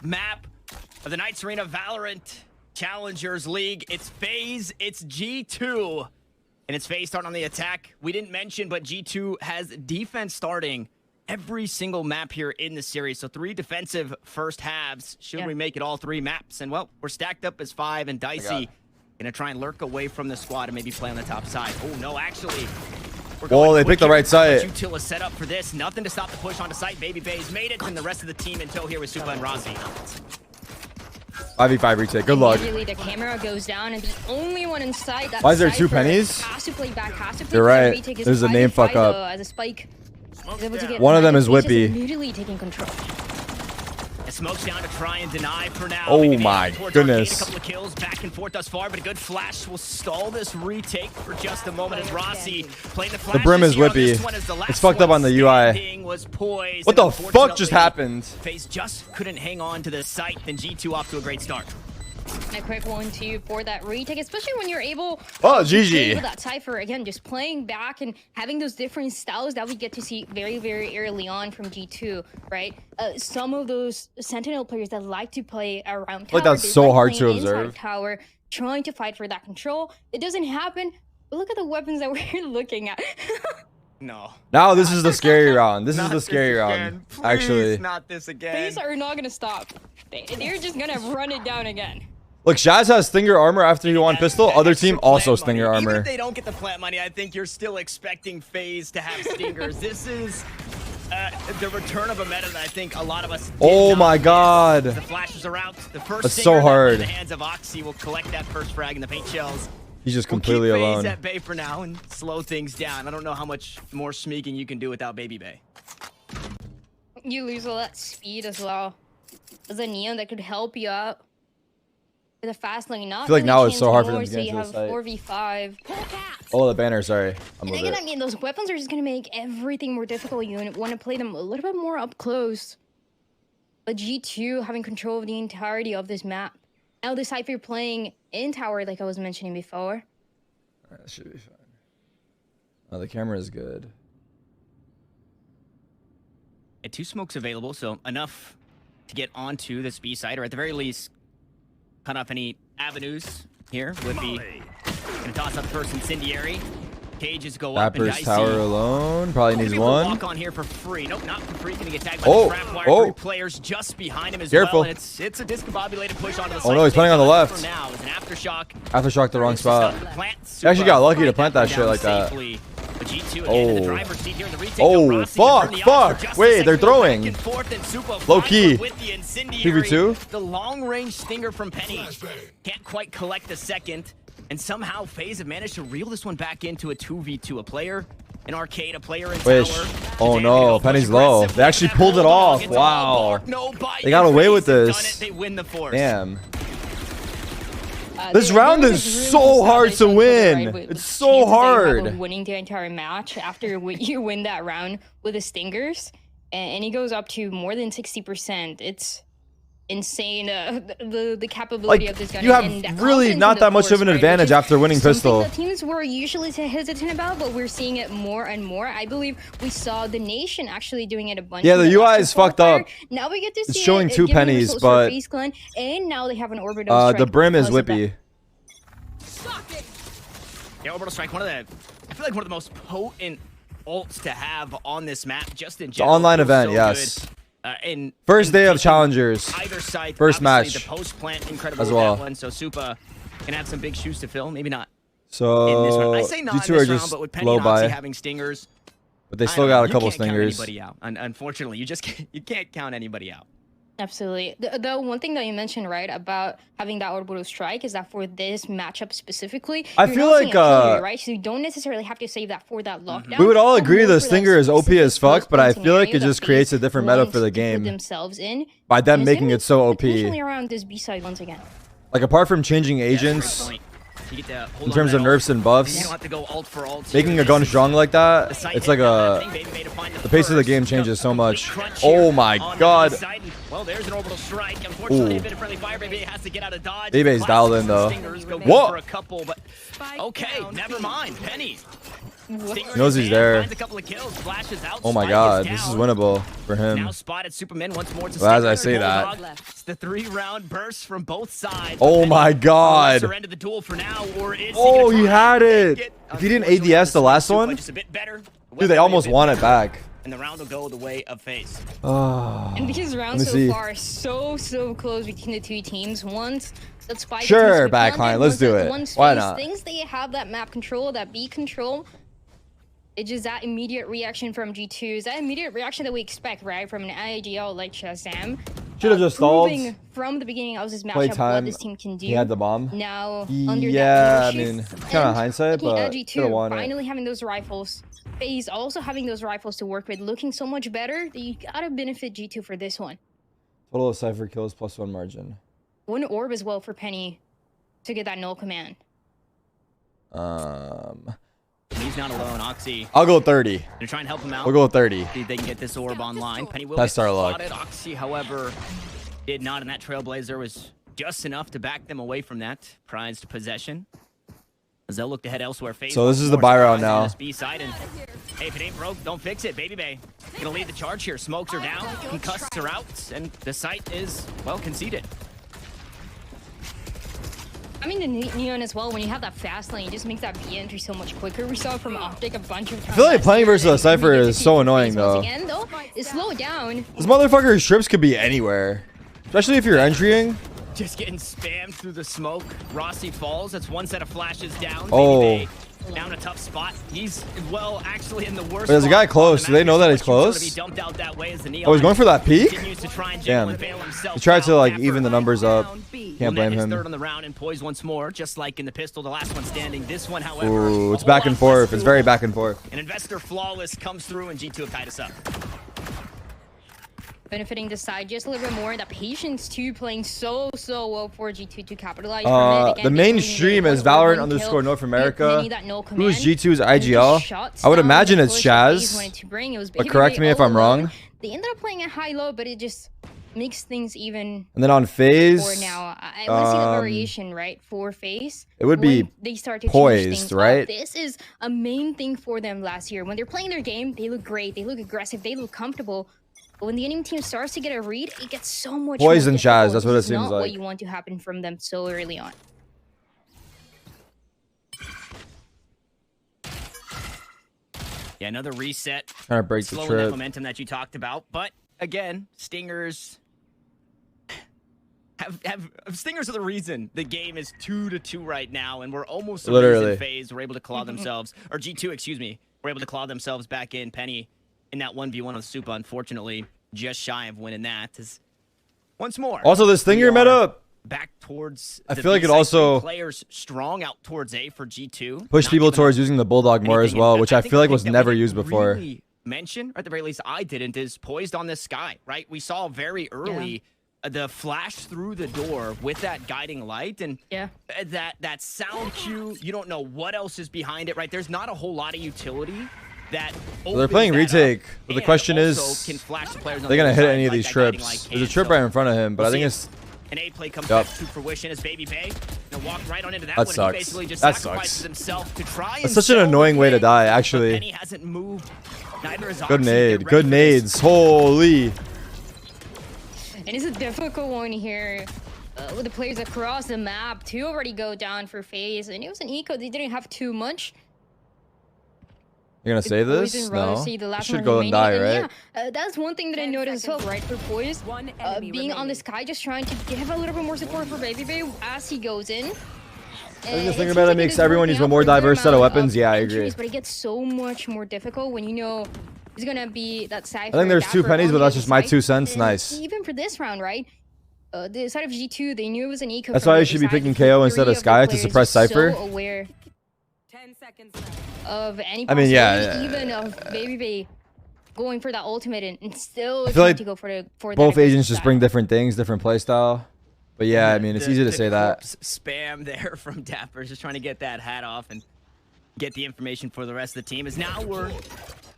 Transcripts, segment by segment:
map of the Knights Arena Valorant Challengers League. It's Faze, it's G2, and it's Faze starting on the attack. We didn't mention, but G2 has defense starting every single map here in the series. So 3 defensive first halves. Should we make it all 3 maps? And well, we're stacked up as 5, and Dicey gonna try and lurk away from the squad and maybe play on the top side. Oh no, actually. Oh, they picked the right side. Util is set up for this. Nothing to stop the push onto site. Baby Bay's made it, and the rest of the team in tow here with Supa and Rossi. 5v5 retake. Good luck. The camera goes down, and the only one in sight. Why is there 2 pennies? Has to play back. Has to play. You're right. There's a name fuck up. As a spike. One of them is Whippy. Immediately taking control. It smokes down to try and deny for now. Oh my goodness. A couple of kills back and forth thus far, but a good flash will stall this retake for just a moment as Rossi playing the flash. The brim is Whippy. It's fucked up on the UI. What the fuck just happened? Faze just couldn't hang on to the site, then G2 off to a great start. A quick 1-2 for that retake, especially when you're able to play with that Cypher. Again, just playing back and having those different styles that we get to see very, very early on from G2, right? Some of those Sentinel players that like to play around tower, like that's so hard to observe. Tower, trying to fight for that control. It doesn't happen, but look at the weapons that we're looking at. No. Now this is the scary round. This is the scary round. Please, actually. Not this again. Faze are not gonna stop. They're just gonna run it down again. Look, Shaz has Stinger armor after he won pistol. Other team also Stinger armor. Even if they don't get the plant money, I think you're still expecting Faze to have Stingers. This is the return of a meta that I think a lot of us Oh my god. The flashes are out. The first That's Stinger so hard. in the hands of Oxy will collect that first frag in the paint shells. He's just completely we'll keep alone. Faze at bay for now and slow things down. I don't know how much more smeeking you can do without Baby Bay. You lose all that speed as well. There's a Neon that could help you out. With a fast lane, not I feel like really now it's so hard for more, them to so get you into have the site. 4v5. Oh, the banner, sorry. And again, I mean, those weapons are just gonna make everything more difficult. You want to play them a little bit more up close. But G2 having control of the entirety of this map. Now the Cypher playing in tower, like I was mentioning before. Alright, that should be fine. Oh, the camera is good. 2 smokes available, so enough to get onto this B side, or at the very least, cut off any avenues here. Whippy gonna toss up first incendiary. Cages go up and Dicey. tower alone. Probably needs one. Walk on here for free. Nope, not for free. Gonna get tagged by the trap wire. 3 players just behind him as well. And it's a discombobulated push onto the side. Oh no, he's playing on the left. Now is an aftershock. Aftershock the wrong spot. He actually got lucky to plant that shit like that. Oh, fuck. Wait, they're throwing. Low key. 2v2. The long range stinger from Penny. Can't quite collect the second. And somehow Faze have managed to reel this one back into a 2v2. A player in arcade, a player in tower. Oh no, Penny's low. They actually pulled it off. Wow. They got away with this. They win the force. Damn. This round is so hard to win. It's so hard. Winning the entire match after you win that round with the Stingers, and he goes up to more than 60%. It's insane. The capability of this gun. You have really not that much of an advantage after winning pistol. The teams were usually hesitant about, but we're seeing it more and more. I believe we saw the Nation actually doing it a bunch. Yeah, the UI is fucked up. Now we get to see it's showing 2 pennies, but and now they have an orbital strike. The brim is Whippy. Yeah, orbital strike. I feel like one of the most potent ults to have on this map, just in general. The online event, yes. First day of challengers. Either side, first match. The post plant, incredible as well. That one. So Supa can have some big shoes to fill. Maybe not. So in this round. I say not G2 in this are just round, but with Penny low and by. Oxy having stingers, but they still got a couple stingers. stingers. Anybody out. Unfortunately, you can't count anybody out. Absolutely. The one thing that you mentioned, right, about having that orbital strike is that for this matchup specifically, I feel like right? So you don't necessarily have to save that for that lockdown. We would all agree the Stinger is OP as fuck, but I feel like it just creates a different meta for the game themselves in by them making it so OP. Around this B side once again. Like apart from changing agents, in terms of nerfs and buffs, making a gun strong like that, it's like the pace of the game changes so much. Oh my god. Well, there's an orbital strike. Unfortunately, a bit of friendly fire. Baby has to get out of dodge. Baby's dialed in though. What? Okay, never mind. Penny Stinger Knows he's there. finds a couple of kills, flashes out, Oh my Spike god, is this is down. winnable for him. Now spotted Superman once more. Well, as I say that. It's the 3-round burst from both sides. Oh my god. End of the duel for now, or is Oh, he gonna had make it. If he didn't ADS the last one, just a bit better. dude, they almost won it back. And the round will go the way of Faze. Oh. And these rounds so far are so close between the two teams. Once that Spike sure, backline, let's do it. Why not? Things they have that map control, that B control. It's just that immediate reaction from G2. Is that immediate reaction that we expect, right, from an IGL like Shazam? Should have just stalled. From the beginning of this Play matchup time. what this team can do. He had the bomb. Now, Yeah, I mean, it's kind of hindsight, but G2 should have won it. finally having those rifles. Faze also having those rifles to work with, looking so much better that you gotta benefit G2 for this one. Total of Cypher kills +1 margin. One orb as well for Penny to get that null command. He's not alone. Oxy. I'll go 30. They're trying to help him out. We'll go 30. See if they can get this orb online. Penny will Test get our luck. spotted. Oxy, however, did not, and that Trailblazer was just enough to back them away from that prized possession. As they'll look to head elsewhere. Faze So this is the buy round now. B side, and hey, if it ain't broke, don't fix it. Baby Bay gonna lead the charge here. Smokes are down, concusses are out, and the site is, well, conceded. I mean, the Neon as well, when you have that fast lane, it just makes that B entry so much quicker. We saw it from Optic a bunch of times. I feel like playing versus a Cypher is so annoying, though. Again, though, it's slow down. This motherfucker's strips could be anywhere. Especially if you're entrying. Just getting spammed through the smoke. Rossi falls. That's one set of flashes down. Oh. Baby Bay down a tough spot. He's, well, actually in the worst. But there's a guy close. Do they know that he's close? Oh, he's going for that peak? Damn. He tried to, like, even the numbers up. Can't blame him. Third on the round and poised once more, just like in the pistol, the last one standing. This one, however, Ooh, it's back and forth. It's very back and forth. An Investor Flawless comes through, and G2 have tied us up. Benefiting the side just a little bit more. The patience too, playing so well for G2 to capitalize from it. Again, the main stream is Valorant _North America. Who is G2's IGL? I would imagine it's Shaz. But correct me if I'm wrong. They ended up playing a high-low, but it just makes things even. And then on Faze, for now, I want to see the variation, right? For Faze, it would be they start to poised, right? This is a main thing for them last year. When they're playing their game, they look great. They look aggressive. They look comfortable. But when the enemy team starts to get a read, it gets so much poised more and Shaz. That's what it seems not like. What you want to happen from them so early on. Yeah, another reset. Trying to break the Slowing trip. that momentum that you talked about, but again, Stingers Stingers are the reason the game is 2-2 right now, and we're almost literally. Phase. We're able to claw themselves, or G2, excuse me. We're able to claw themselves back in. Penny in that 1v1 on Supa, unfortunately, just shy of winning that. Is once more. Also, this Stinger meta back towards. I feel like it also players strong out towards A for G2. Push people towards using the Bulldog more as well, which I feel like was never used before. Really mention, or at the very least, I didn't. Is poised on this sky, right? We saw very early. The flash through the door with that guiding light, and that sound cue, you don't know what else is behind it, right? There's not a whole lot of utility that they're playing retake, but the question is, they're gonna hit any of these trips. There's a trip right in front of him, but I think it's an A play comes back to fruition as Baby Bay walked right on into that one. Sucks. He basically just that sacrifices sucks. himself to try. That's such an annoying way to die, actually. Penny hasn't moved. Neither is Good Oxy. nade, good nades, holy. And it's a difficult one here with the players across the map to already go down for Faze. And it was an eco. They didn't have too much. You're going to save this? No. You should go and die, right? Yeah, that's one thing that I noticed as well, right? For Poise, being on the sky, just trying to give a little bit more support for Baby Bay as he goes in. I think the thing about it makes everyone use a more diverse set of weapons. Yeah, I agree. But it gets so much more difficult when you know it's gonna be that side. I think there's 2 pennies, but that's just my 2 cents. Nice. Even for this round, right? The side of G2, they knew it was an eco. That's why you should be picking KO instead of Sky to suppress Cypher. So aware 10 seconds of any I mean, yeah, even of Baby Bay going for that ultimate and still I feel like to go for both agents just bring different things, different playstyle. But yeah, I mean, it's easy to say that. Spam there from Dapper, just trying to get that hat off and get the information for the rest of the team. Is now we're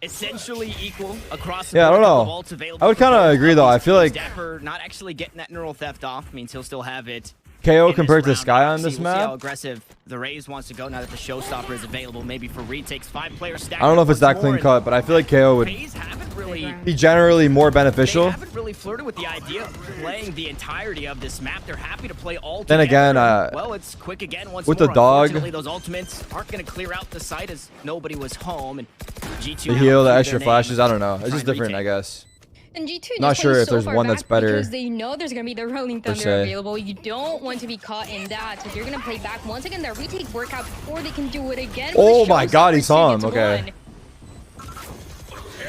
essentially equal across the board. I don't know. I would kind of agree, though. I feel like Dapper not actually getting that neural theft off means he'll still have it KO compared to Sky on this We'll see map? how aggressive the Raze wants to go now that the Showstopper is available. Maybe for retakes, 5-player stack. I don't know if it's that clean cut, but I feel like KO would Faze haven't really be generally more They beneficial. haven't really flirted with the idea of playing the entirety of this map. They're happy to play all Then together. again, well, it's quick again once with more. the dog- Unfortunately, those ultimates aren't going to clear out the site as nobody was home. And G2 The now heal, the keep extra their flashes, name, I don't know. It's trying just to different, I retake. guess. And G2 Not just sure playing if there's so far one that's back better, because they know there's gonna be the Rolling per Thunder se. available. You don't want to be caught in that, so you're gonna play back once again. That retake workout before they can do it again. Oh with my God, he Showstopper saw him. gets Okay. one.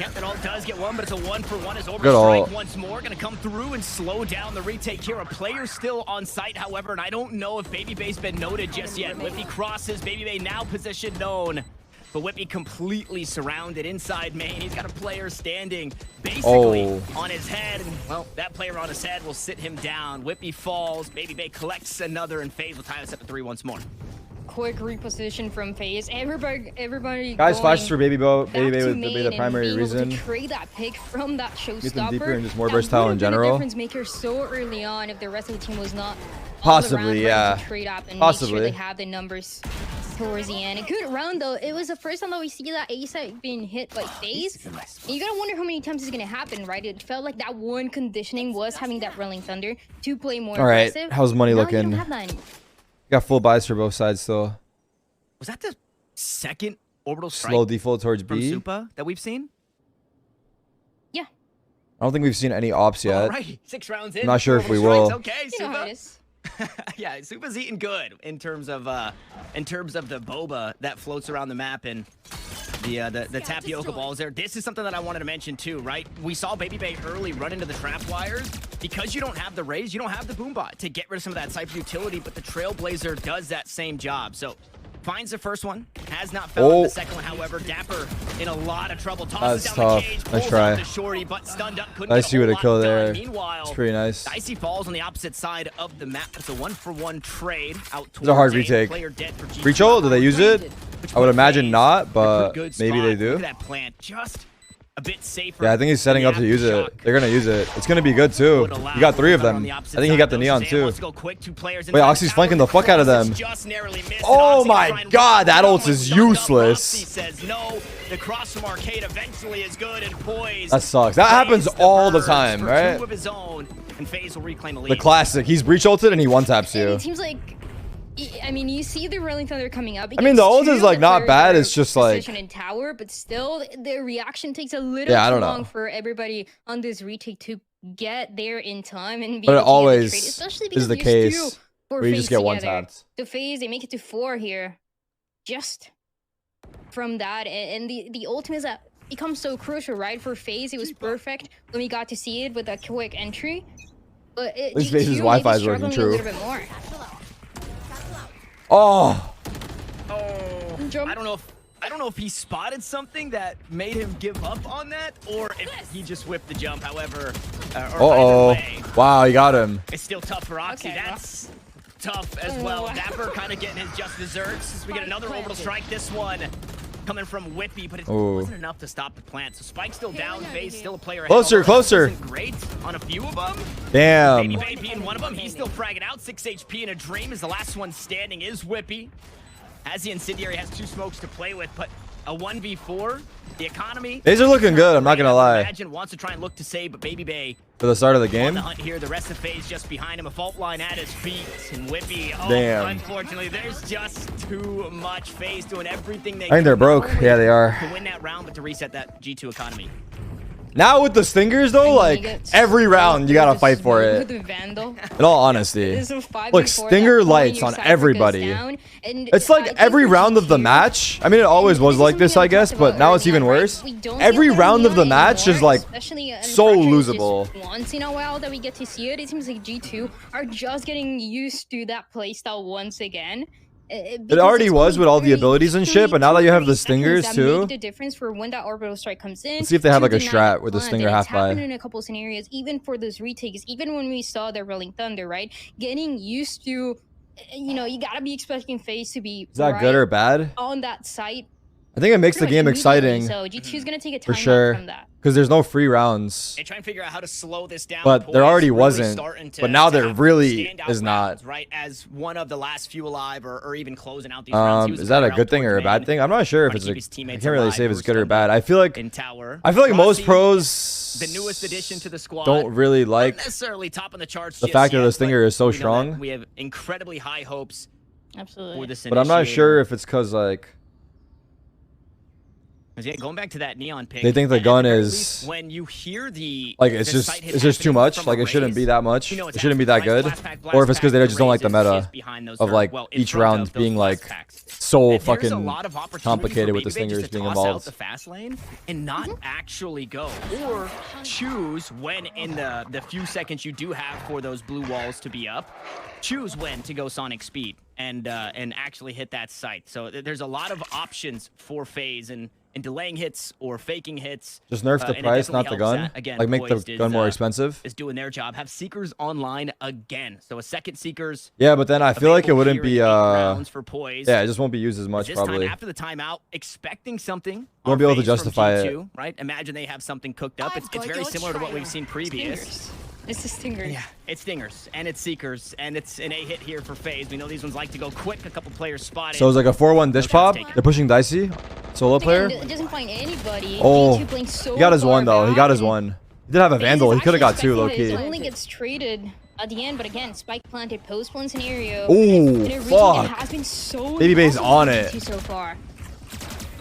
Yep, it all does get one, but it's a 1-for-1 as Good ult. Overstrike once more. Going to come through and slow down the retake here. A player still on site, however, and I don't know if Baby Bay's been noted just yet. Whippy crosses, Baby Bay now position known. But Whippy completely surrounded inside main. He's got a player standing basically on his head. And, well, that player on his head will sit him down. Whippy falls. Baby Bay collects another, and Faze will tie us up to 3 once more. Quick reposition from Faze. Everybody Guys, going flashes for Baby Bay back would to be main the and primary being able to reason. trade that pick from that Showstopper. Get them deeper and just more That versatile would in have been a general. difference maker so early on if the rest of the team was not Possibly, all around yeah. ready to trade up and make Possibly. sure they have the numbers towards the end. A good round though. It was the first time that we see that A site being hit by Faze. And you gotta wonder how many times it's gonna happen, right? It felt like that one conditioning was having that Rolling Thunder to play more All right, aggressive. how's money Now you looking? don't have that anymore. Got full buys for both sides still. Was that the second orbital strike Slow default towards from B. Supa that we've seen? Yeah. I don't think we've seen any ops yet. All right, 6 rounds in. I'm not sure if we orbital will. strikes. Okay, You know how Supa. it is. Yeah, Supa's eating good in terms of the boba that floats around the map and the tapioca balls there. This is something that I wanted to mention too, right? We saw Baby Bay early run into the trap wires. Because you don't have the Raze, you don't have the Boombot to get rid of some of that Cypher utility, but the Trailblazer does that same job. So finds the first one, has not found Oh. the second one. However, Dapper in a lot of trouble. Tosses That's down tough. the cage, Nice pulls try. out the shorty, but stunned up. Couldn't I get see a what whole a lot kill done. there. Meanwhile, It's pretty nice. Dicey falls on the opposite side of the map. It's a 1-for-1 trade out It's a hard towards retake. player dead for G2. Reach ult? Do they use it? Which I would puts imagine Faze not, in a but good maybe spot. they do. Look at that plant, just a bit safer. Yeah, I think he's setting than up the to use it. Aftershock They're gonna use it. It's gonna be good too. would allow. You got 3 of But on them. the I opposite think he side, got the though, neon Shazam too. wants to go quick, 2 players Wait, inside Oxy's tower. flanking the fuck out of them. Crosses just narrowly missed, and Oh Oxy my trying to God, run that down ult with is stunned up. useless. Oxy says no. The cross from Arcade eventually is good and poised. That sucks. That happens Faze all the birds time, for right? 2 of his own, and Faze will reclaim a lead. The classic. He's breach ulted and he one taps And you. it seems like, I mean, you see the Rolling Thunder coming up. I mean, the ult is like not bad. It's just like, position in tower, but still, the reaction takes a little Yeah, I too don't know. long for everybody on this retake to get there in time and be but it able to get the always trade, especially is because the these case two where you just get one together. tapped. The Faze, they make it to 4 here, just from that, and the ultimate is that becomes so crucial, right? For Faze, it was perfect when we got to see it with a quick entry. But At least G2 Faze's maybe Wi-Fi is working, struggling true. a little bit more. Oh, Jump. I don't know if he spotted something that made him give up on that, or if he just whipped the jump. However, or uh-oh. either way, Wow, he got him. it's still tough for Oxy. Okay, That's tough as well. Dapper kind of getting his just desserts as we get another orbital strike. This one coming from Whippy, but it Ooh. wasn't enough to stop the plant. So Spike's still down. Faze still a player ahead. Closer, Although closer. isn't great on a few of them. Damn. Baby Bay being one of them. He's still fragging out. 6 HP in a dream as the last one standing is Whippy. As the Incendiary has 2 smokes to play with, but a 1v4, the economy. These are looking good, I'm not gonna lie. Imagine wants to try and look to save, but Baby Bay For the start of the on game. the hunt here. The rest of Faze just behind him. A fault line at his feet. And Whippy, oh, Damn. unfortunately, there's just too much. Faze doing everything they I think they're can broke. not only Yeah, they are. to win that round, but to reset that G2 economy. Now with the stingers though, like every round you gotta fight for it. The Vandal. In all honesty. This is a 5v4 Look, that stinger point lights your on Cypher goes everybody. down, and It's I like think every for round of the G2, match. I mean, it always was like this, I guess, but now it's even worse. Every round of the match is like so losable. Once in a while that we get to see it, it seems like G2 are just getting used to that playstyle once again. It already was with all the abilities and shit, but now that you have the stingers too. Make the difference for when that orbital strike comes in. Let's see if they have to like a deny strat with the plant, stinger and half it's happened buy. in a couple scenarios, even for those retakes, even when we saw the Rolling Thunder, right? Getting used to, you know, you gotta be expecting Faze to be Is that good or bad? on that site I think it makes the pretty much game exciting immediately, So G2's gonna take a for time sure. out from that. Because there's no free rounds. They try and figure out how to slow this down. But there already really wasn't. starting to- But now to there have really standout is not. rounds, right? As one of the last few alive, or even closing out these rounds. He was Is that a clear good out thing or a towards bad main, thing? I'm not sure if trying it's to a, keep his I teammates can't really alive say if it's versus good or them bad. I feel like in tower. most Rossi, pros the newest addition to the squad, don't really like not necessarily top on the charts. the just fact that yet, the Stinger but is so we know that strong. We have incredibly high hopes for Absolutely. this. But I'm not initiator. sure if it's because like 'Cause, yeah, going back to that neon pick, they think the at gun very is least, when you hear the like it's the sight hit just too happening much. from Like a it shouldn't be raise, that much. you know it's It shouldn't be that happening, good. right? Blast pack, Or if it's because they blast just don't like the pack, meta raise is behind those of or, like well, in each front round of those being blast like packs. so And there's a fucking lot of opportunity complicated for with the BB just Stingers to being toss involved. out the fast lane and not actually go, or choose when in the few seconds you do have for those blue walls to be up, choose when to go sonic speed and actually hit that site. So there's a lot of options for Faze and delaying hits or faking hits. Just nerf the and it price, definitely not the helps gun. that. Again, Like make the Poised gun more expensive. is doing their job. Have Seekers online again. So a second Seekers. Yeah, but then I feel like it available wouldn't here be in 8 rounds for Poised. yeah, it just won't be used as much This probably. time after the timeout, expecting something. Won't on be able to Faze from justify it. G2, right? Imagine they have something cooked up. It's very similar to what we've seen previous. Stingers. It's the Stingers. Yeah, it's Stingers and it's Seekers and it's an A hit here for Faze. We know these ones like to go quick. A couple players spotted. So it's like a 4-1 dish pop. They're pushing Dicey, solo player. It doesn't find anybody. Oh, G2 playing so he got his far one though. He back, got his and one. He did have a Faze Vandal. is He could have got actually two low expecting key. that it only gets traded at the end, but again, spike planted, post one scenario. Ooh, in a region that fuck. has been so Baby Bay's impossible on for it. G2 so far.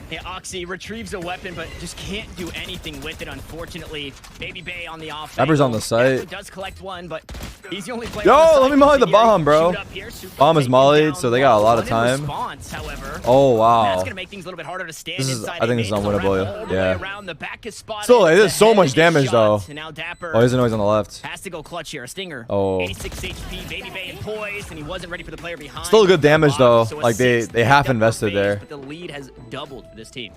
Yeah, Oxy retrieves a weapon, but just can't do anything with it, unfortunately. Baby Bay on the offense. Pepper's on the site. Does collect one, but he's the only player Yo, on the let site me molly the here. bomb, bro. Shoot up here, super Bomb is taken mollied, down so they got a lot of low. In time. Response, however, Oh that's wow. gonna make things a little bit harder to stand This is- inside. I think this is They made the unwinnable, wrap all the way yeah. around. The back is spotted. Still, it The is so head much is damage, shot, though. and now Dapper Oh, here's a noise on the left. has to go clutch here. A Stinger. Oh. 86 HP. Baby Bay and poised, and he wasn't ready for the player behind. Still good damage, though. So a Like, they 6 half up for invested Faze, there. But the lead has doubled for this team.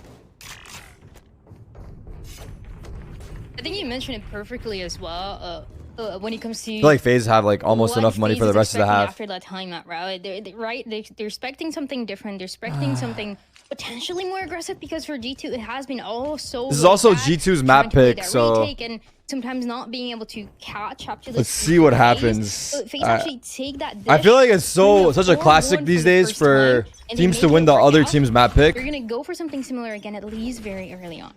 I think you mentioned it perfectly as well. When it comes to I feel like FaZe have like almost what enough money FaZe for the is rest of the expecting half. after that timeout, right? They're expecting something different. They're expecting something potentially more aggressive because for G2 it has been all so. This is also laid back, G2's trying map to play pick, that so- retake and sometimes not being able to catch up to the. Let's speed see what of happens. FaZe actually take that. I feel like it's bring such a a classic 4-1 these for the days first for time, and teams they to make win it the work other out. team's map They're pick. gonna go for something similar again, at least very early on.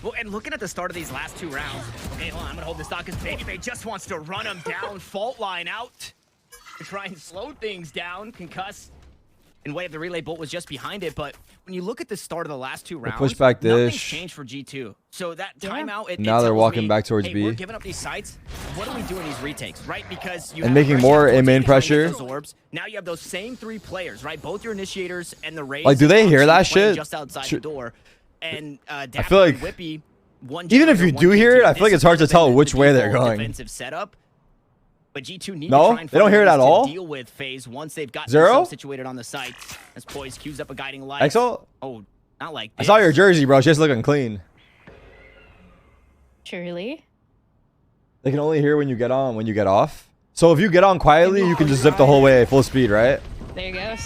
Well, and looking at the start of these last two rounds, okay, hold on, I'm gonna hold this stock because Baby Bay just wants to run him down, fault line out to try and slow things down. Concuss in way of the relay bolt was just behind it, but when you look at the start of the last two rounds, pushback nothing's dish. changed for G2. So that Yeah. timeout, it Now they're tells walking me, back towards hey, B. we're giving up these sites. What do we do in these retakes, right? Because you And have making pressure more towards in-main you trying to get pressure. those orbs. Now you have those same three players, right? Both your initiators and the Raze. Like, do they hear that playing shit? Just outside the door. And I Dapper feel and like Whippy, one even if generator, you one do hear it, G2. I feel like This it's hard to has tell been which the way they're default going. Defensive setup. But G2 need No? to try and They don't find hear it ways at to all? deal with Faze once they've got Zero? themselves situated on the site. As Poise cues up a guiding light. Exo? Oh, not like I this. saw your jersey, bro. She's looking clean. Surely. They can only hear when you get on, when you get off. So if you get on quietly, you can just zip the whole way full speed, right? There goes.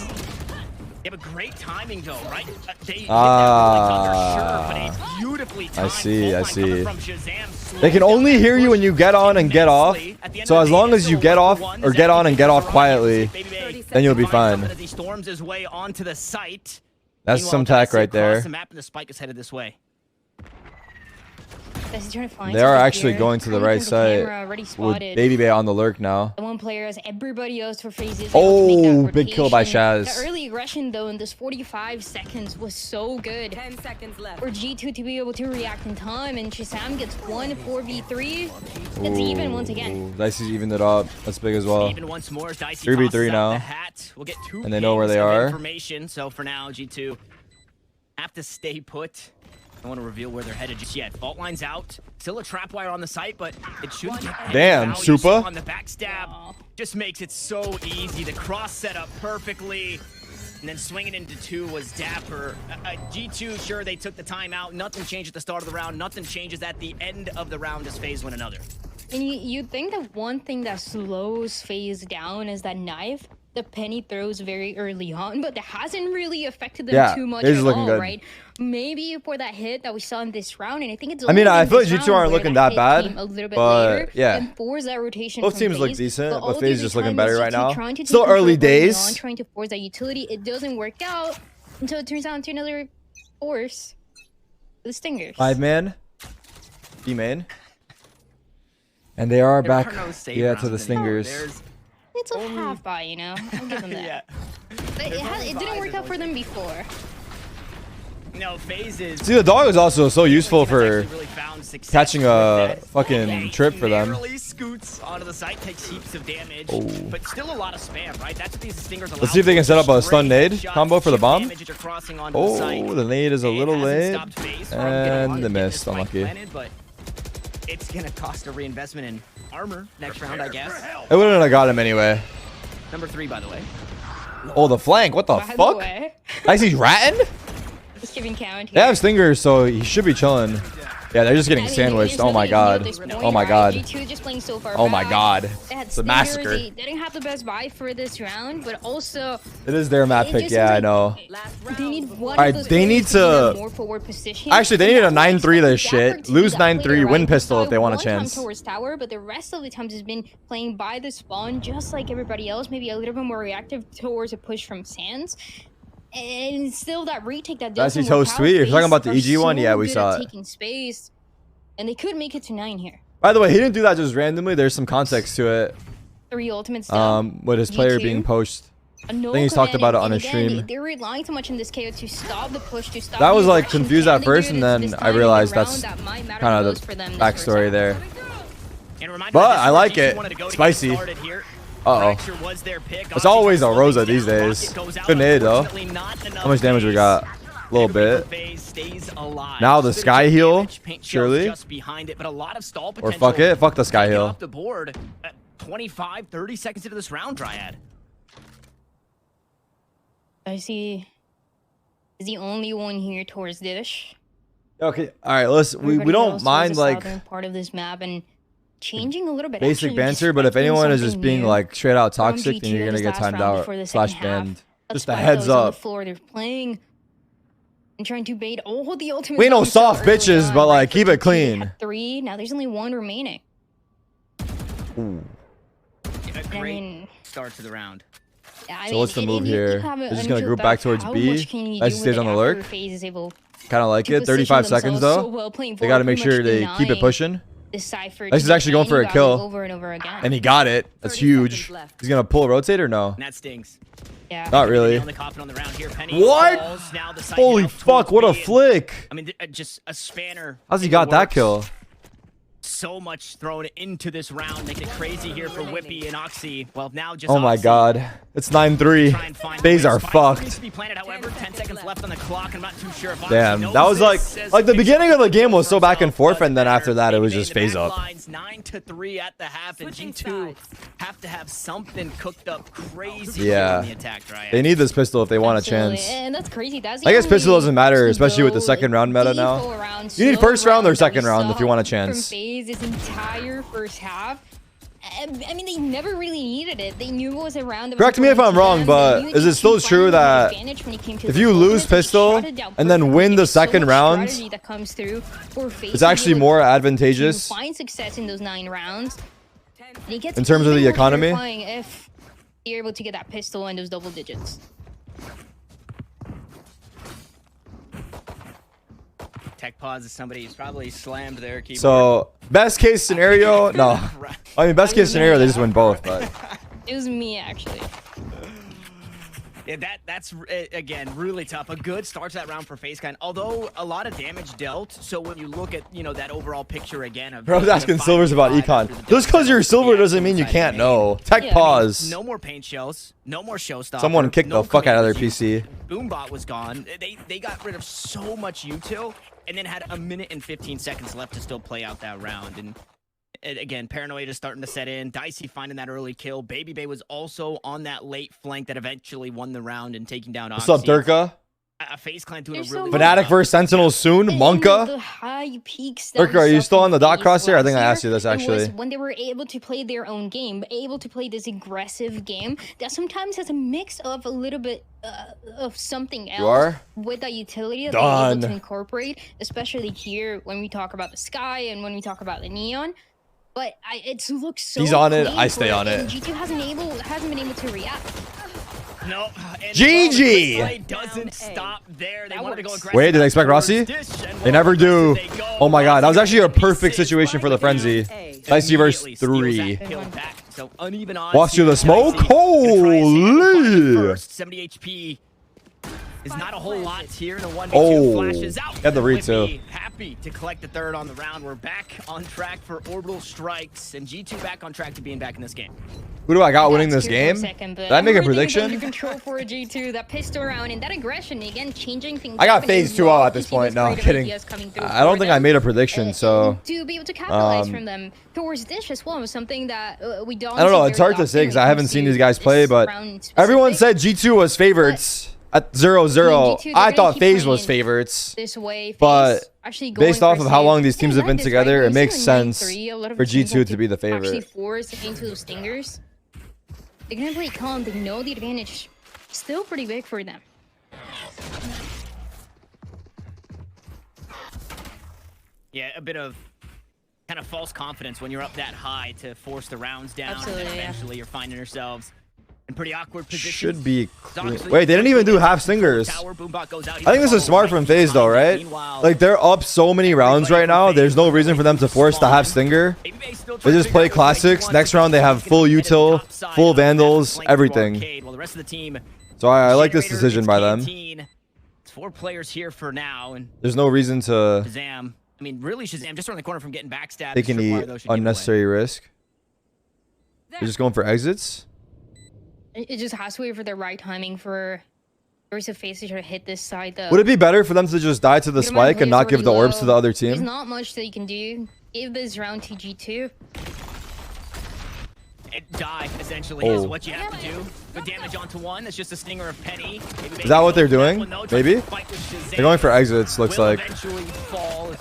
They have a great timing though, right? They hit that Ah. really cover, sure, but a beautifully timed see, full I line coming see. from Shazam, slowing They can down only that hear you push when you get on and get off. immensely. At the end So of the as day, long it's as you still get 1 off for 1. or get on and get off Baby quietly, Bay then you'll be finds fine. something as he storms his way onto the site. That's Meanwhile, some tack Dicey right there. across the map and the spike is headed this way. Guys, he's trying to find They are something actually here. going to the Coming right from side camera, already with spotted. Baby Bay on the lurk now. The one player as everybody else for phases. Oh, big kill by Shaz. The early aggression though in this 45 seconds was so good 10 seconds left. for G2 to be able to react in time, and Shazam gets 4v3. It's even once again. Ooh, Dicey's evened it up. That's big as well. Even once more, as Dicey 3v3 tosses out now. the hat. We'll get 2 And they know where pings they of are. Information. So for now, G2 have to stay put. I want to reveal where they're headed just yet. Fault line's out. Still a trap wire on the site, but it shouldn't get any Damn, value. Supa. So on the backstab, just makes it so easy. The cross set up perfectly. And then swinging into 2 was Dapper. G2, sure, they took the time out. Nothing changed at the start of the round. Nothing changes at the end of the round as FaZe win another. And you think that one thing that slows FaZe down is that knife. the penny throws very early on, but that hasn't really affected them too much at all, right? Maybe for that hit that we saw in this round, and I think it's. I mean, I feel like G2 aren't looking that bad, a little bit but later, yeah, and force that rotation both from teams look FaZe, decent, but all FaZe the just looking time better is right G2 now. trying to Still take early control early days. on, trying to force that utility. It doesn't work out until it turns out into another force. The Stingers. 5-man, B-main, and they are back. No To the Stingers. It's a half buy, you know. I'll give them that. It didn't work out for them before. No, FaZe is. See, the dog is also so useful for really found success catching a with that. fucking trip for them. Narrowly scoots onto the site, takes heaps of damage, Oh. but still a lot of spam, right? That's what these Stingers allow. Let's see if they can set up a stun nade Shots, combo for the bomb. damage as you're crossing onto the site. Oh, the nade is a little It hasn't late, stopped FaZe from getting on and to they get this missed. spike Unlucky. planted, but it's gonna cost a reinvestment in armor next round, I guess. It wouldn't have got him anyway. Number 3, by the way. Oh, the flank. What the By the fuck? way, I see ratting. just giving count They here. have Stingers, so he should be chilling. Yeah, they're just getting sandwiched. Oh my god. Oh my god. G2 just playing so far Oh my back. god. They had It's a Stingers, massacre. They didn't have the best buy for this round, but also It is their map it pick. just Yeah, seems I like know. they need one Alright, of those they need players to be in a to- more forward position. Actually, they need a 9-3 this Dapper shit. to be Lose that 9-3, player, win right? pistol if they want a One time chance. towards tower, but the rest of the times has been playing by the spawn, just like everybody else. Maybe a little bit more reactive towards a push from Sands. And still that retake that That's doesn't so work out. sweet. You're talking FaZe about the are EG one? so Yeah, we good saw at it. taking space, and they could make it to 9 here. By the way, he didn't do that just randomly. There's some context to it. 3 ultimates down. With his player G2. being poached. No I think he's talked command, about it on and his again, stream. They're relying too much on this KO to stop the push, to stop That the was like aggression. confused Can at they first, do and this then this I time in the realized round? that's That might matter kind of most the for them this first backstory half. there. And a reminder But that this I like G2 it. wanted to go to get Spicy. started here. Uh-oh. Fracture was their pick. It's always a Obviously, Rosa down. these days. Rocket goes out. Good nade, though. Unfortunately, not enough How much damage we FaZe. got? A little bit. FaZe stays alive. Now the Bit of sky damage, heal, paint shells surely? just behind it, but a lot of stall Or potential. fuck it. Fuck the sky Get heal. off the board at 25, 30 seconds into this round, Dryad. I see. Is the only one here towards dish. Okay. All right. Listen, we Everybody don't else mind towards the like southern part of this map and changing a little bit. basic actually, banter, but if expecting anyone is just something being new like straight out from toxic, then G2 you're in gonna this get last timed round out before the slash second half. banned. That's Just a why heads those on the up. floor, they're playing and trying to bait all the ultimate. We ain't no soft bitches, but like keep it clean. 3. Now there's only 1 remaining. Ooh. A I great mean, start to the round. I So mean, what's the move you here? have They're an just gonna infield group back back. towards How B. much can you Nice do stays with on the it lurk. after FaZe is able Kind of like to it. position 35 seconds themselves though. so well, playing They got to forward make pretty sure much they keep it denying pushing. this Cypher This is to actually going for a defend you kill. over and over again. And he got it. That's 30 huge. seconds left. He's gonna pull a rotate or no? And that stings. Yeah. Not really. On the coffin on the round here. Penny What? falls. Now the side Holy out fuck! towards What a B, and- flick! I mean, just a spanner. How's he in got the that works. kill? So much thrown into this round, making it crazy here for Whippy and Oxy. Well, now just Oh my Oxy god. It's try 9-3. and find FaZe a way. are Spike fucked. needs to be planted, however, 10 seconds left on the clock. I'm not too sure if Oxy Damn, knows that was like this, as the Fix beginning of the game was so for back and himself, forth, doesn't and then matter. after that it was Maybe just they in FaZe the up. back lines, 9-3 at the half, and Switching G2 sides. have to have something cooked up crazy Yeah. on the attack. Right? They need this pistol if they want a Absolutely. chance. And that's crazy. That's I guess the pistol only doesn't matter, to especially with the go, second round meta now. default round, You need slow first round or round that we second round if you saw want a From chance. FaZe this entire first half. I mean, they never really needed it. They knew it was a round. Correct me if I'm wrong, but is it still true that if you lose pistol and then win the second round, it's actually more advantageous find success in those 9 rounds? It gets in terms of the even more economy? terrifying if you're able to get that pistol and those double digits. Tech pause is somebody who's probably slammed their keyboard. So best case scenario, no. I mean best case scenario they just win both, but It was me, actually. Yeah, that's again really tough. A good start to that round for FaZe kind. Although a lot of damage dealt, so when you look at that overall picture again of Bro's asking Silvers about econ. Just because you're Silver doesn't mean you can't know. Tech Yeah, pause. No more paint shells, no more showstopper. Someone kicked no the fuck out of their commanders used. PC. Boombot was gone. They got rid of so much util, and then had a minute and 15 seconds left to still play out that round. And again, paranoia is starting to set in. Dicey finding that early kill. Baby Bay was also on that late flank that eventually won the round and taking down Oxy. What's up, Durka? A Faze clan doing a There's really so Fnatic versus Sentinel soon. The Monka. high peaks. Lurker, are you still on the dot crosshair? I think I asked you this It actually. was when they were able to play their own game, able to play this aggressive game that sometimes has a mix of a little bit of something else You are? with that utility that they're able to Done. incorporate, especially here when we talk about the sky and when we talk about the neon. But it looks so. He's on it, clean I stay for on it. and G2 hasn't been able to react. No. GG! Play doesn't stop there. They wanted to go aggressive. Wait, did they expect Rossi? They never do. Oh my god, that was actually a perfect situation for the frenzy. Dicey versus 3. Walks through the smoke. Holy! 70 HP is not a whole lot here. The 1v2 Oh, flashes out. had the read too. Whippy happy to collect the third on the round. We're back on track for orbital strikes, and G2 back on track to being back in this game. Who do I got winning this That's cute game? for a second, Did I make a everything is prediction? under control for a G2, that pistol round and that aggression again changing things. I got up, and Faze I 2 love at to this see point. those No, I'm creative kidding. ideas coming through I don't for think I them, made a prediction, so to be able to capitalize from them towards this as well was something that we don't. I don't know. see It's very hard to say often because when I it haven't comes seen to these guys this play, but round everyone specific. said G2 was favorites at 0-0. G2, they're I gonna thought keep Faze was playing favorites. This way, But Faze actually going based off for of how save. long these teams They have been led this, together, right? it makes We're seeing sense 9-3. A lot of for the teams G2 have to be the Actually favorite. forced into those stingers. They're gonna play calm. They know the advantage still pretty big for them. Yeah, a bit of kind of false confidence when you're up that high to force the rounds down. Absolutely, and then yeah. eventually you're finding yourselves in pretty awkward positions. Should be clean. Obviously, Wait, they didn't even do half stingers. Tower, Boombot goes out. I think this is smart from Faze though, right? Like they're up so many rounds right now. There's no reason for them to force the half stinger. They just play classics. Next round they have full util, full vandals, everything. So I like this decision by them. It's 4 players here for now, and There's no reason to Shazam. I mean, really, Shazam just around the corner from getting backstabbed. take any unnecessary risk. They're just going for exits. It just has to wait for the right timing for there's a Faze to hit this side though. Would it be better for them to just die to the spike and not give the orbs to the other There's team? not much that you can do. Give this round to G2. Die, essentially, is Oh. what you have to do. Put damage onto one. That's just a stinger of Penny. Is that what they're doing? Maybe? They're going for exits, looks like.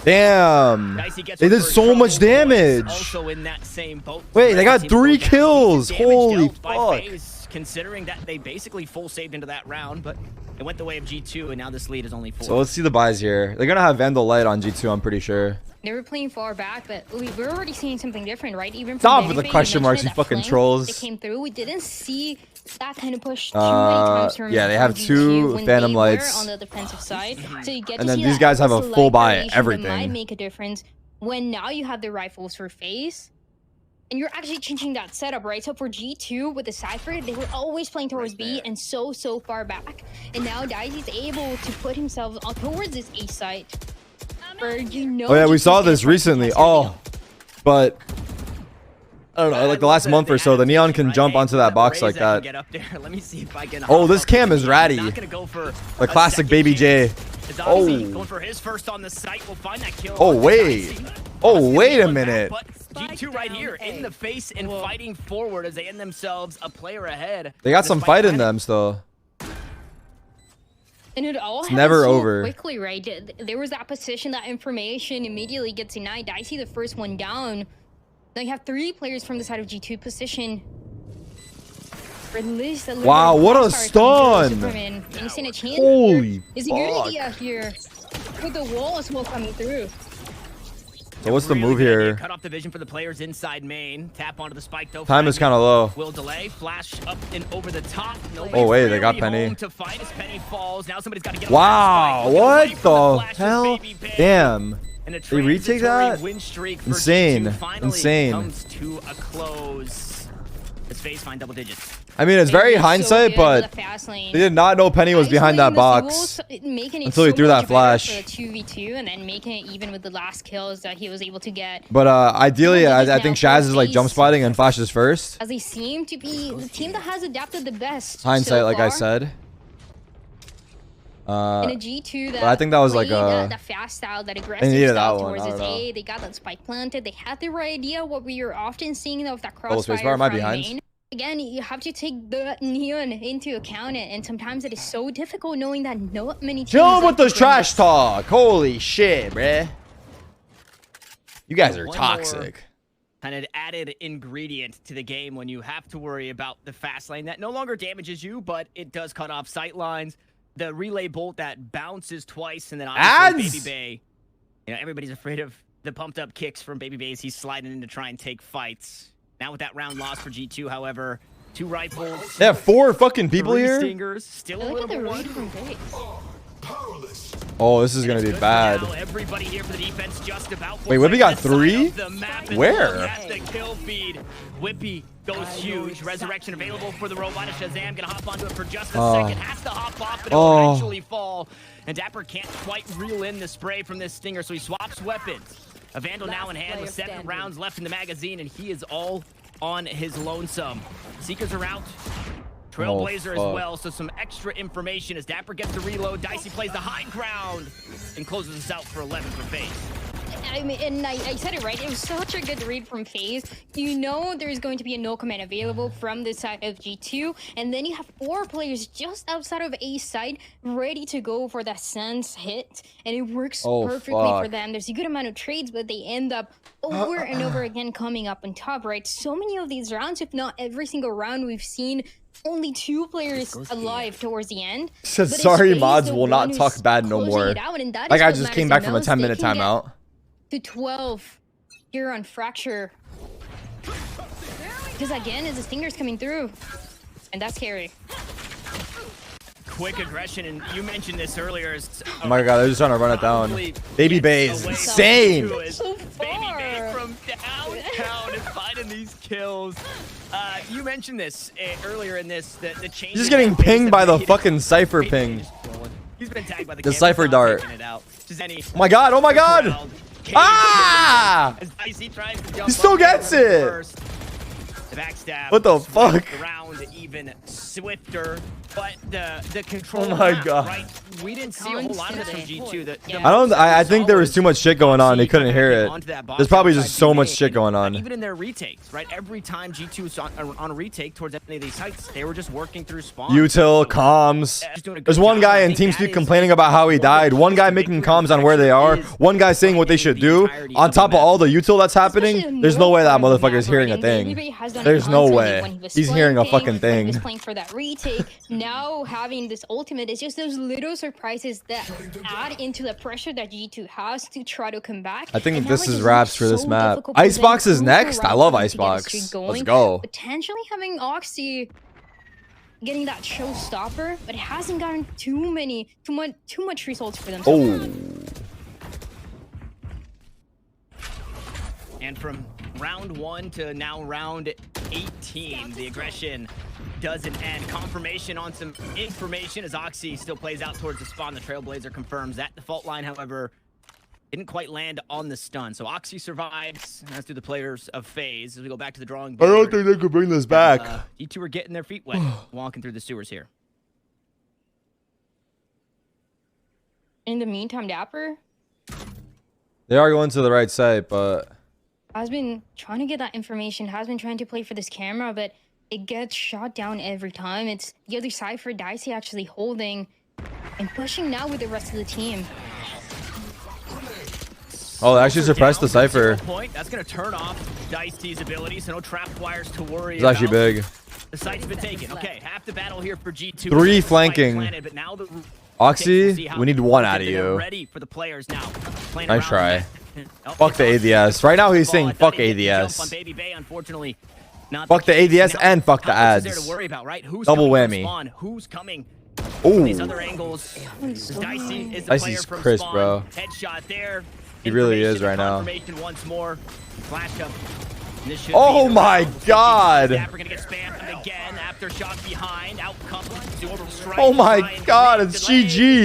Damn. They did so much damage. Also in that same boat. Wait, they got 3 kills. Damage Holy dealt by fuck. Faze, considering that they basically full saved into that round, but it went the way of G2, and now this lead is only 4. So let's see the buys here. They're going to have Vandal Light on G2, I'm pretty sure. They were playing far back, but we're already seeing something different, right? Even from Stop with Babyface, the question you marks, mentioned you that fucking flank trolls. They came through. We didn't see that kind of push too many times from yeah, they have G2 2 when Phantom they were Lights. on the defensive side. So you get And to then see these that guys have a slight full buy variation that everything. might make a difference when now you have the rifles for Faze. And you're actually changing that setup, right? So for G2 with the Cypher, they were always playing towards B and so far back. And now Dicey's able to put himself towards this A site. Where you know Oh yeah, we G2's saw gonna this try to recently. contest your Oh, deal. but I don't know, like the last month or so, the Neon can jump onto that box like that. Let me see if I can Oh, this cam is ratty. Not gonna go for The a classic second Baby J. chance. It's obviously Oh. going for his first on the site. We'll find that kill. Oh, on wait. Dicey. Oh, That's gonna wait be a one back, minute. but G2 right here in the face and fighting forward as they end themselves a player ahead. They got some Despite fight in that, them still. And it all happened never so over. quickly, right? There was that position, that information immediately gets denied. Dicey the first one down. Now you have 3 players from the side of G2 position. Release a little Wow, bit of what a crossfire coming through stun. Superman. And you seen a chance Holy here. Is it a good fuck. idea here with the wall as well coming through? So what's the Really move good idea. here? Cut off the vision for the players inside main. Tap onto the spike though. Time is kind of low. Will delay. Flash up and over the top. Oh, wait, they got Penny. Home to fight as Penny falls. Now somebody's got to get Wow, on that what spike. Look at the flashes, hell? Baby Bay. Damn. And a They retake transitory that? win streak for Insane. G2 finally Insane. comes to a close. As Faze find double digits. I mean, it's very It's so hindsight, good but with the fast lane. they did not know Penny was behind that box. until he threw that flash. For the 2v2 and then making it even with the last kills that he was able to get. But ideally, Double digits I think now Shaz for is like jump Faze. spotting and flashes first. As they seem to be the team that has adapted the best. Hindsight, so like I far. said. In a G2 that I think that was like played that fast style, that aggressive needed style that one, towards I its don't know. A. They got that spike planted. They had the right idea. What we are often seeing though, of that Double space crossfire bar, am I from behind? main. again, you have to take the neon into account, and sometimes it is so difficult knowing that not many teams Chill with like the to bring trash this. talk. Holy shit, bruh. You guys are One toxic. Kind of added ingredient to the game when you have to worry about the fast lane that no longer damages you, but it does cut off sight lines. The relay bolt that bounces twice, and then obviously Ads! Baby Bay. You know, everybody's afraid of the pumped up kicks from Baby Bay as he's sliding in to try and take fights. Now with that round loss for G2, however, 2 rifles. They have 4 fucking people 3 here. stingers, still a Look at the little read bit. from Faze. Oh, this is gonna It's be good bad. for now. Everybody here for the defense just about. Wait, Whippy got the side 3? of the map and Where? look at the kill feed. Whippy goes huge. Resurrection available for the robot. Shazam gonna hop onto it for just a second. Has to hop off, but it'll eventually fall. And Dapper can't quite reel in the spray from this stinger, so he swaps weapons. A Vandal now in hand with 7 rounds left in the magazine, and he is all on his lonesome. Seekers are out. Trailblazer as well, so some extra information as Dapper gets the reload. Dicey plays the high ground and closes us out for 11 for Faze. I mean, and I said it right. It was such a good read from Faze. You know there's going to be a no command available from the side of G2, and then you have 4 players just outside of A side ready to go for that sense hit, and it works perfectly for them. There's a good amount of trades, but they end up over and over again coming up on top, right? So many of these rounds, if not every single round, we've seen only 2 players alive towards the end. Said But it's sorry, Faze, mods the will one not who's talk bad no closing more. it out, and that Like is I what just matters came the back from a most. 10-minute They can get timeout. to 12 here on Fracture. Because again, as the Stinger's coming through. And that's scary. Quick aggression, and you mentioned this earlier. Oh my god, they're just trying to run it down. Baby Bay is insane. So Baby far. Bay from downtown is finding these kills. You mentioned this earlier in this, the change. He's just getting pinged by the fucking Cypher ping. He's been tagged by the The Cypher dart. Oh my god, oh my god! Ah! He still gets it! The backstab. What the fuck? Around even swifter, but the control. Oh my map, god. Right? We didn't see a whole lot of this from G2. I think there was too much shit going on. They couldn't hear it. There's probably just so much shit going on. Even in their retakes, right? Every time G2 was on a retake towards any of these sites, they were just working through spawn. Util, comms. There's one guy in TeamSpeak complaining about how he died. One guy making comms on where they are. One guy saying what they should do. On top of all the util that's happening, there's no way that motherfucker's hearing a thing. There's no way. He's hearing a fucking thing. He was playing for that retake. Now having this ultimate is just those little surprises that add into the pressure that G2 has to try to come back. I think this is wraps for this map. Icebox is next. I love Icebox. Let's go. Potentially having Oxy getting that showstopper, but it hasn't gotten too much results for them. And from round 1 to now round 18, the aggression doesn't end. Confirmation on some information as Oxy still plays out towards the spawn. The Trailblazer confirms that default line, however, didn't quite land on the stun. So Oxy survives, as do the players of Faze. As we go back to the drawing board. I don't think they could bring this back. G2 are getting their feet wet, walking through the sewers here. In the meantime, Dapper They are going to the right side, but has been trying to get that information, has been trying to play for this camera, but it gets shot down every time. It's the other side for Dicey actually holding and pushing now with the rest of the team. oh, they actually suppressed the Cypher. That's going to turn off Dicey's abilities, so no trap wires to worry It's actually big. The site's been taken. Okay, half the battle here for G2. 3 flanking. Planted, but now Oxy, we need 1 out of they're you. ready for the players now. Nice try. Fuck the ADS. Right now he's saying fuck ADS. Fuck the ADS and fuck the ads. Double whammy. Who's coming? Ooh. These other angles. Dicey is the Dicey's player from crisp, spawn. bro. Headshot there. He really is right now. Once more. Flash up. Oh my god. Dapper gonna get spammed again. After shot behind. Out comes the orbital strike. Oh my god, it's GG.